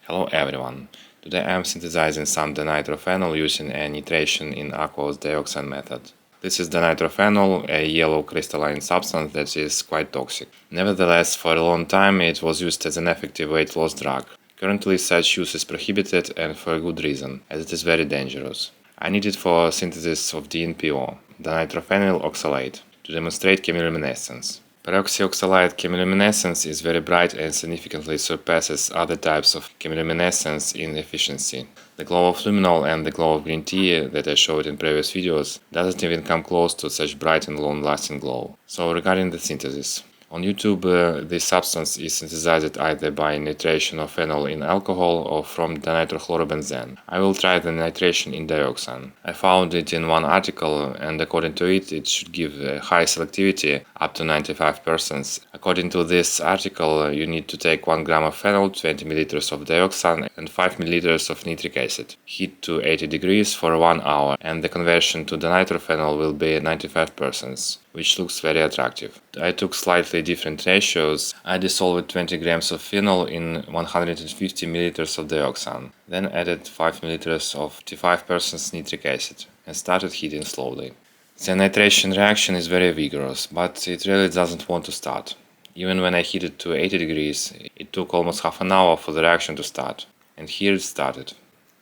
Hello everyone! Today I am synthesizing some dinitrophenol using a nitration in aqueous dioxane method. This is dinitrophenol, a yellow crystalline substance that is quite toxic. Nevertheless, for a long time it was used as an effective weight loss drug. Currently such use is prohibited, and for a good reason, as it is very dangerous. I need it for synthesis of DNPO, dinitrophenyl oxalate, to demonstrate chemiluminescence. Peroxyoxalate chemiluminescence is very bright and significantly surpasses other types of chemiluminescence in efficiency. The glow of luminol and the glow of green tea that I showed in previous videos doesn't even come close to such bright and long-lasting glow. So regarding the synthesis. On YouTube, this substance is synthesized either by nitration of phenol in alcohol or from dinitrochlorobenzene. I will try the nitration in dioxane. I found it in one article, and according to it, it should give high selectivity up to 95%. According to this article, you need to take 1 gram of phenol, 20 ml of dioxane and 5 ml of nitric acid. Heat to 80 degrees for 1 hour, and the conversion to dinitrophenol will be 95%. Which looks very attractive. I took slightly different ratios. I dissolved 20 grams of phenol in 150 milliliters of dioxane, then added 5 milliliters of 55% nitric acid and started heating slowly. The nitration reaction is very vigorous, but it really doesn't want to start. Even when I heated to 80 degrees, it took almost half an hour for the reaction to start. And here it started.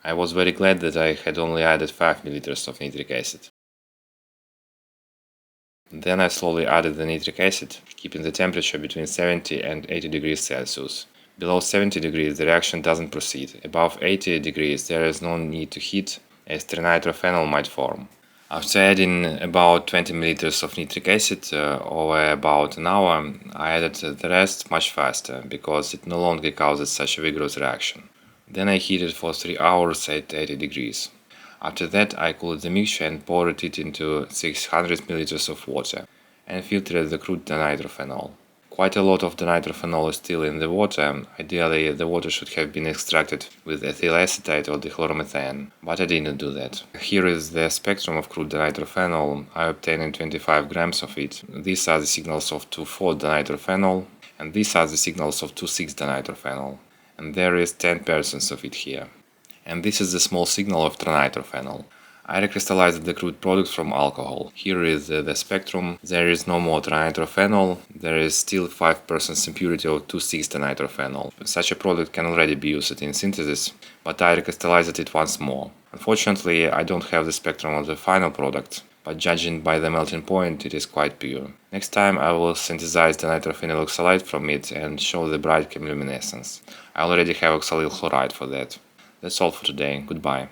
I was very glad that I had only added 5 milliliters of nitric acid. Then I slowly added the nitric acid, keeping the temperature between 70 and 80 degrees Celsius. Below 70 degrees the reaction doesn't proceed. Above 80 degrees there is no need to heat, as dinitrophenol might form. After adding about 20 ml of nitric acid over about an hour, I added the rest much faster, because it no longer causes such a vigorous reaction. Then I heated for 3 hours at 80 degrees. After that, I cooled the mixture and poured it into 600 ml of water and filtered the crude dinitrophenol. Quite a lot of dinitrophenol is still in the water. Ideally, the water should have been extracted with ethyl acetate or dichloromethane, but I didn't do that. Here is the spectrum of crude dinitrophenol. I obtained 25 grams of it. These are the signals of 2,4-dinitrophenol, and these are the signals of 2,6-dinitrophenol. And there is 10% of it here. And this is the small signal of dinitrophenol. I recrystallized the crude product from alcohol. Here is the spectrum. There is no more dinitrophenol. There is still 5% impurity of 2,6-dinitrophenol. Such a product can already be used in synthesis, but I recrystallized it once more. Unfortunately, I don't have the spectrum of the final product, but judging by the melting point, it is quite pure. Next time I will synthesize dinitrophenyl oxalate from it and show the bright chemiluminescence. I already have oxalyl chloride for that. That's all for today. Goodbye.